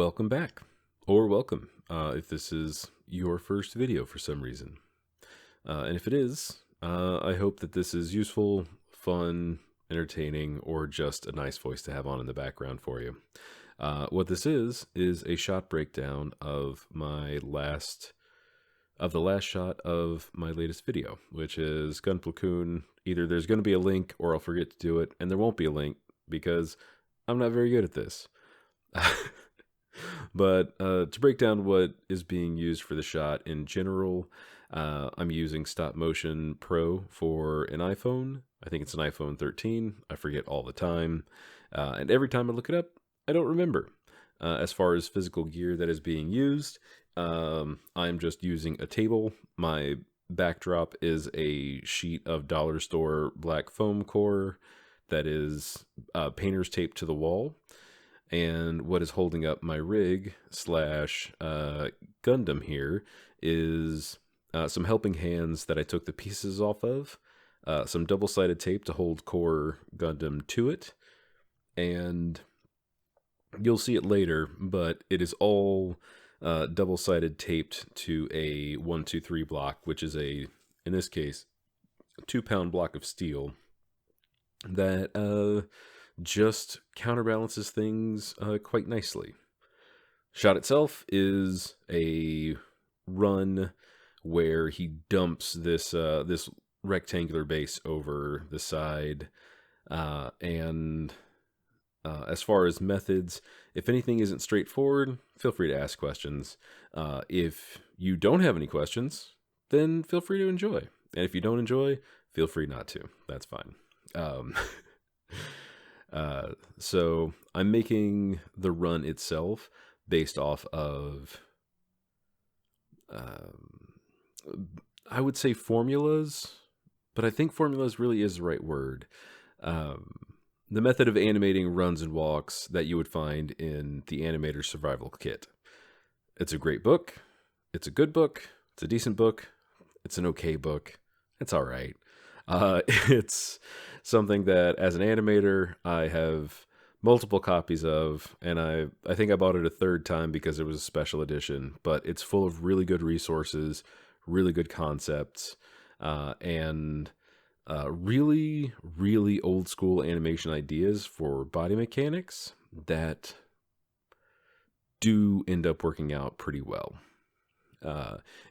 Welcome back, or welcome, if this is your first video for some reason. And if it is, I hope that this is useful, fun, entertaining, or just a nice voice to have on in the background for you. What this is a shot breakdown of the last shot of my latest video, which is Gunpla Kun. Either there's going to be a link, or I'll forget to do it, and there won't be a link, because I'm not very good at this. But to break down what is being used for the shot in general, I'm using Stop Motion Pro for an iPhone. I think it's an iPhone 13. I forget all the time. And every time I look it up, I don't remember. As far as physical gear that is being used, I'm just using a table. My backdrop is a sheet of dollar store black foam core that is painter's tape to the wall. And what is holding up my rig / Gundam here is some helping hands that I took the pieces off of, some double-sided tape to hold core Gundam to it, and you'll see it later, but it is all double-sided taped to a 123 block, which is in this case, 2-pound block of steel that just counterbalances things quite nicely. Shot itself is a run where he dumps this rectangular base over the side, and as far as methods, if anything isn't straightforward, feel free to ask questions. If you don't have any questions, then feel free to enjoy. And if you don't enjoy, feel free not to. That's fine. So I'm making the run itself based off of, I would say formulas, but I think formulas really is the right word. The method of animating runs and walks that you would find in the Animator Survival Kit. It's a great book. It's a good book. It's a decent book. It's an okay book. It's all right. It's something that, as an animator, I have multiple copies of, and I think I bought it a third time because it was a special edition, but it's full of really good resources, really good concepts, and really, really old school animation ideas for body mechanics that do end up working out pretty well.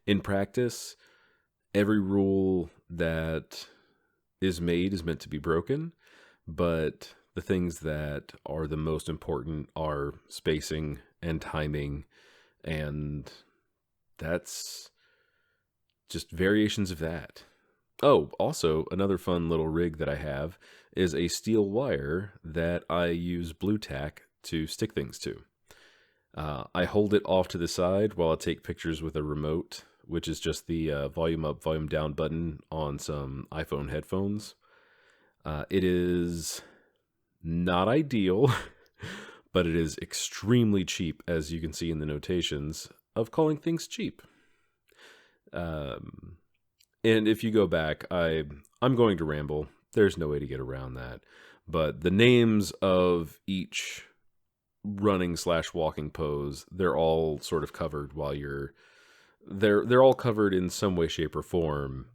In practice, every rule that is meant to be broken, but the things that are the most important are spacing and timing, and that's just variations of that. Oh, also, another fun little rig that I have is a steel wire that I use blue tack to stick things to. I hold it off to the side while I take pictures with a remote, which is just the volume up, volume down button on some iPhone headphones. It is not ideal, but it is extremely cheap, as you can see in the notations of calling things cheap. And if you go back, I'm going to ramble. There's no way to get around that. But the names of each running / walking pose, they're all sort of covered while you're... They're all covered in some way, shape, or form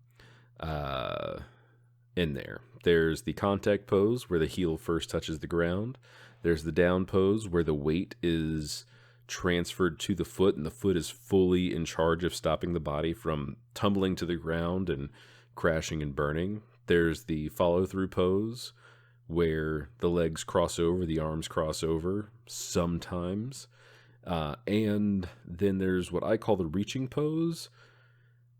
in there. There's the contact pose where the heel first touches the ground. There's the down pose where the weight is transferred to the foot and the foot is fully in charge of stopping the body from tumbling to the ground and crashing and burning. There's the follow-through pose where the legs cross over, the arms cross over sometimes. And then there's what I call the reaching pose,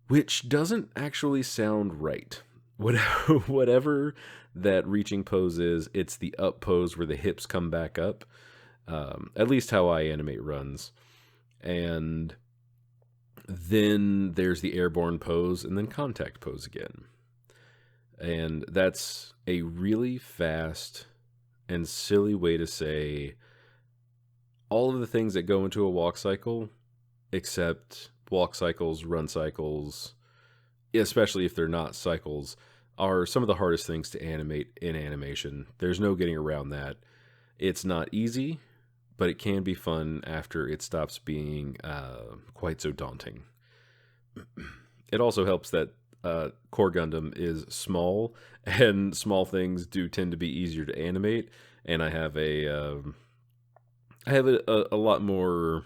which doesn't actually sound right. Whatever that reaching pose is, it's the up pose where the hips come back up. At least how I animate runs. And then there's the airborne pose and then contact pose again. And that's a really fast and silly way to say all of the things that go into a walk cycle, except walk cycles, run cycles, especially if they're not cycles, are some of the hardest things to animate in animation. There's no getting around that. It's not easy, but it can be fun after it stops being quite so daunting. It also helps that Core Gundam is small, and small things do tend to be easier to animate. And I have a lot more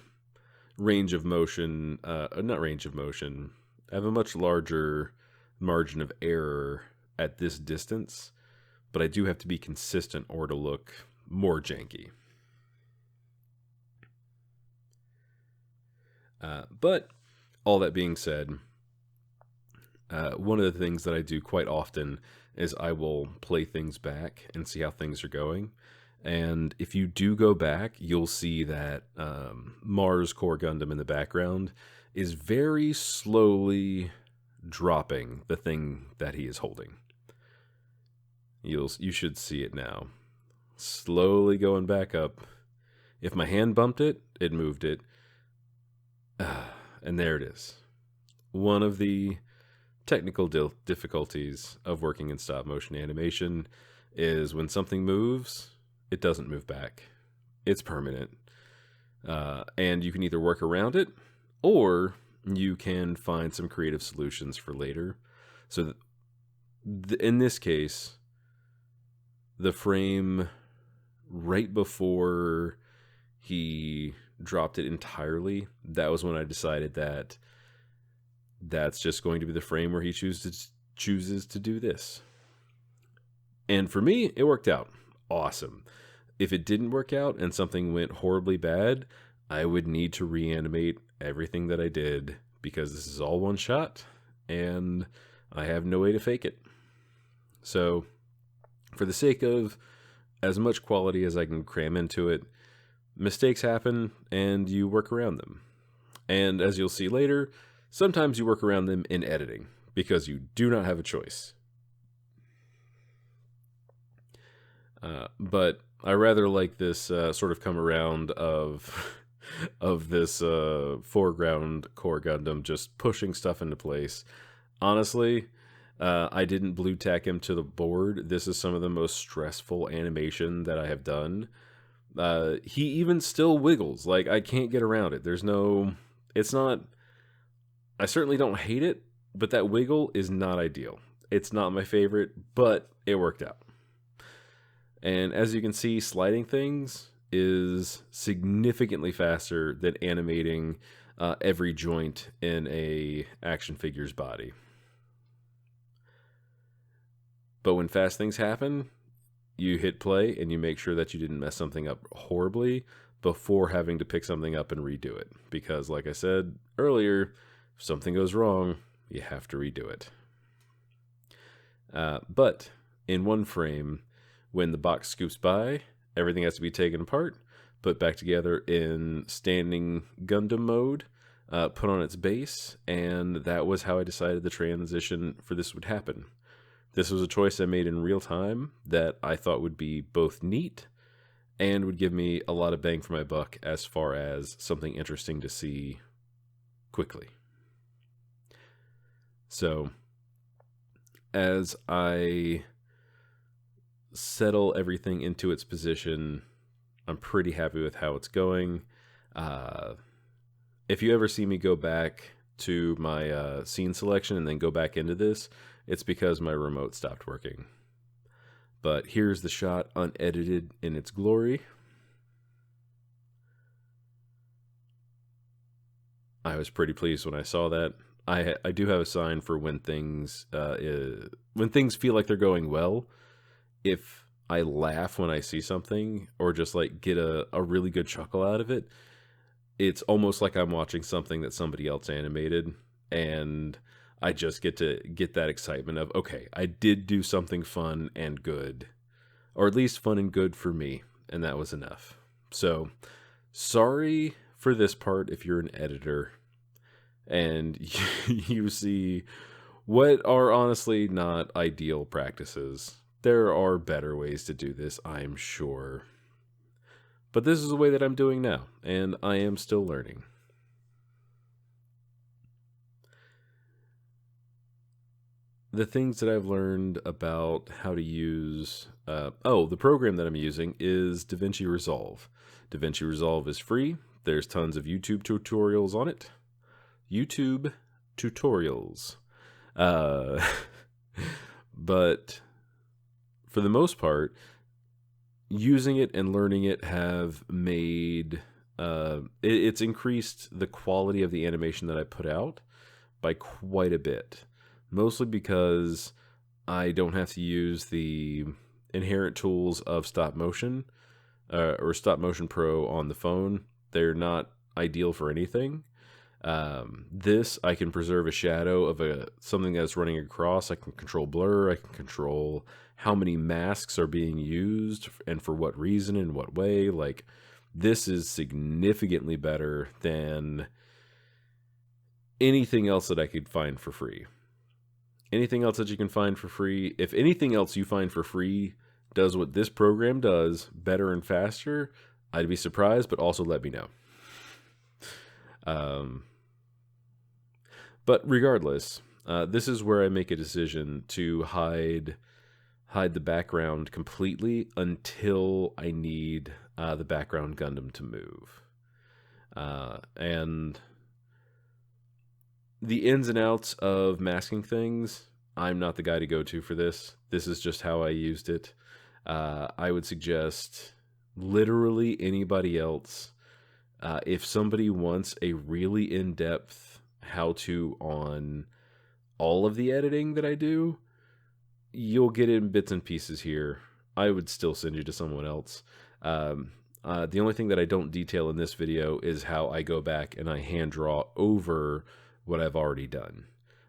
range of motion. Not range of motion. I have a much larger margin of error at this distance, but I do have to be consistent or to look more janky. But all that being said, one of the things that I do quite often is I will play things back and see how things are going. And if you do go back, you'll see that Mars Core Gundam in the background is very slowly dropping the thing that he is holding. You should see it now. Slowly going back up. If my hand bumped it, it moved it. And there it is. One of the technical difficulties of working in stop motion animation is when something moves, it doesn't move back. It's permanent. And you can either work around it, or you can find some creative solutions for later. So in this case, the frame right before he dropped it entirely, that was when I decided that that's just going to be the frame where he chooses to do this. And for me, it worked out awesome. If it didn't work out and something went horribly bad, I would need to reanimate everything that I did, because this is all one shot and I have no way to fake it. So for the sake of as much quality as I can cram into it, mistakes happen and you work around them. And as you'll see later, sometimes you work around them in editing because you do not have a choice. But I rather like this sort of come around of this foreground Core Gundam just pushing stuff into place. Honestly, I didn't blue tack him to the board. This is some of the most stressful animation that I have done. He even still wiggles. Like, I can't get around it. It's not, I certainly don't hate it, but that wiggle is not ideal. It's not my favorite, but it worked out. And as you can see, sliding things is significantly faster than animating every joint in a action figure's body. But when fast things happen, you hit play and you make sure that you didn't mess something up horribly before having to pick something up and redo it. Because like I said earlier, if something goes wrong, you have to redo it. But in one frame, when the box scoops by, everything has to be taken apart, put back together in standing Gundam mode, put on its base, and that was how I decided the transition for this would happen. This was a choice I made in real time that I thought would be both neat and would give me a lot of bang for my buck as far as something interesting to see quickly. So, as I settle everything into its position, I'm pretty happy with how it's going. If you ever see me go back to my scene selection and then go back into this, it's because my remote stopped working. But here's the shot unedited in its glory. I was pretty pleased when I saw that. I do have a sign for when things feel like they're going well. If I laugh when I see something, or just like get a really good chuckle out of it, it's almost like I'm watching something that somebody else animated, and I just get to get that excitement of, okay, I did do something fun and good, or at least fun and good for me, and that was enough. So, sorry for this part if you're an editor and you see what are honestly not ideal practices. There are better ways to do this, I'm sure. But this is the way that I'm doing now, and I am still learning. the things that I've learned about how to use, the program that I'm using is DaVinci Resolve. DaVinci Resolve is free. There's tons of YouTube tutorials on it. YouTube tutorials. But for the most part, using it and learning it have made, it's increased the quality of the animation that I put out by quite a bit. Mostly because I don't have to use the inherent tools of stop motion or Stop Motion Pro on the phone. They're not ideal for anything. This, I can preserve a shadow of something that's running across. I can control blur. I can control how many masks are being used and for what reason and what way. Like, this is significantly better than anything else that I could find for free. Anything else that you can find for free, if anything else you find for free does what this program does better and faster, I'd be surprised, but also let me know. But regardless, this is where I make a decision to hide the background completely until I need the background Gundam to move. And the ins and outs of masking things, I'm not the guy to go to for this. This is just how I used it. I would suggest literally anybody else, if somebody wants a really in-depth how-to on all of the editing that I do, you'll get it in bits and pieces here. I would still send you to someone else. The only thing that I don't detail in this video is how I go back and I hand draw over what I've already done.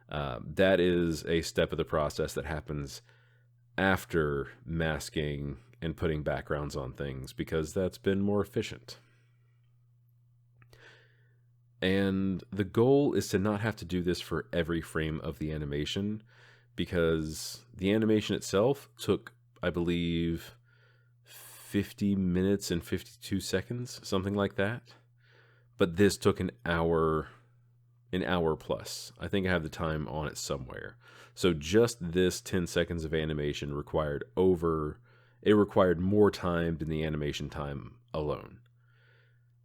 That is a step of the process that happens after masking and putting backgrounds on things, because that's been more efficient. And the goal is to not have to do this for every frame of the animation, because the animation itself took, I believe, 50 minutes and 52 seconds, something like that. But this took an hour plus. I think I have the time on it somewhere. So just this 10 seconds of animation required more time than the animation time alone.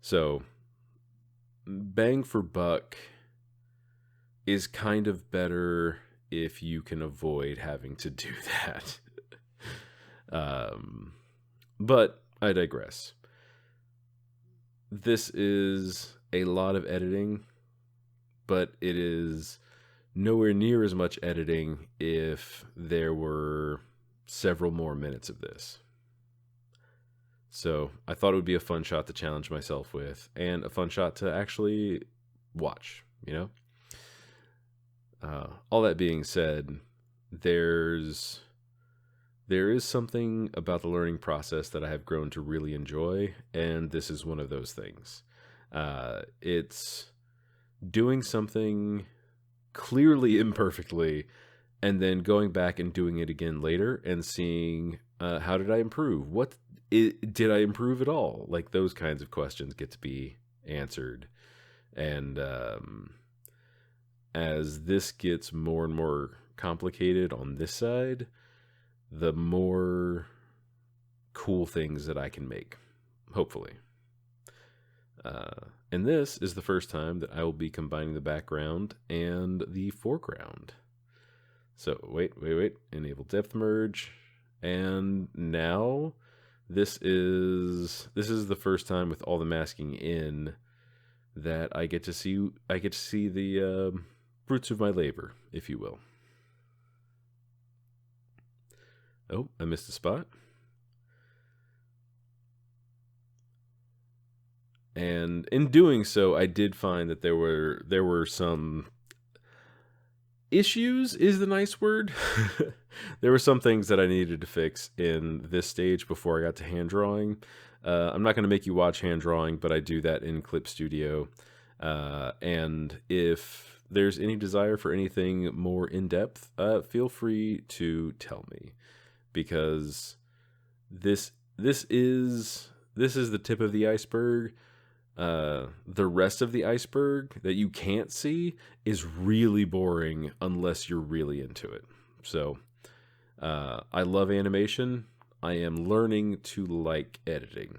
So bang for buck is kind of better if you can avoid having to do that. But I digress. This is a lot of editing, but it is nowhere near as much editing if there were several more minutes of this. So I thought it would be a fun shot to challenge myself with, and a fun shot to actually watch, you know? All that being said, there is something about the learning process that I have grown to really enjoy, and this is one of those things. It's doing something clearly imperfectly, and then going back and doing it again later and seeing how did I improve? Did I improve at all? Like, those kinds of questions get to be answered. And as this gets more and more complicated on this side, the more cool things that I can make, hopefully. And this is the first time that I will be combining the background and the foreground. So wait, enable depth merge. And now this is the first time with all the masking in that I get to see the fruits of my labor, if you will. Oh, I missed a spot. And in doing so, I did find that there were some issues, is the nice word. There were some things that I needed to fix in this stage before I got to hand drawing. I'm not going to make you watch hand drawing, but I do that in Clip Studio. And if there's any desire for anything more in-depth, feel free to tell me, because this is the tip of the iceberg. The rest of the iceberg that you can't see is really boring unless you're really into it. So I love animation. I am learning to like editing.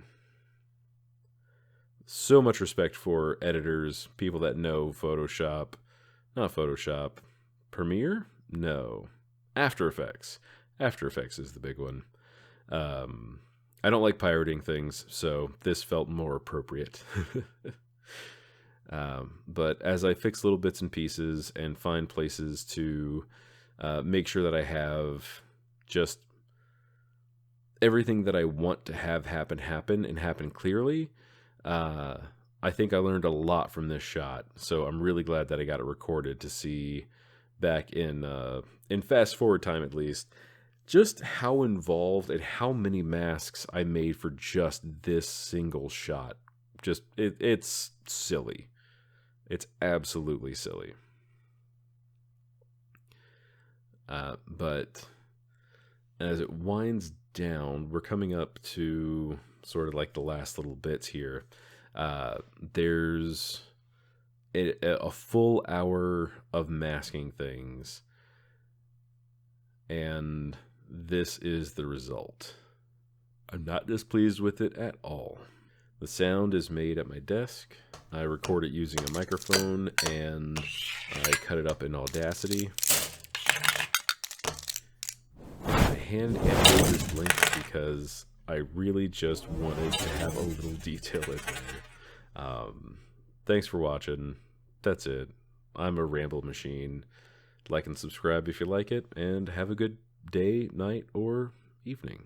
So much respect for editors, people that know Photoshop. Not Photoshop. Premiere? No. After Effects. After Effects is the big one. I don't like pirating things, so this felt more appropriate. But as I fix little bits and pieces and find places to make sure that I have just everything that I want to have happen and happen clearly, I think I learned a lot from this shot. So I'm really glad that I got it recorded to see back in fast forward time, at least, just how involved and how many masks I made for just this single shot. Just it's silly. It's absolutely silly. But as it winds down, we're coming up to sort of like the last little bits here. There's a full hour of masking things, and this is the result. I'm not displeased with it at all. The sound is made at my desk. I record it using a microphone, and I cut it up in Audacity. I hand animated this link because I really just wanted to have a little detail in there. Thanks for watching. That's it. I'm a ramble machine. Like and subscribe if you like it, and have a good day, night, or evening.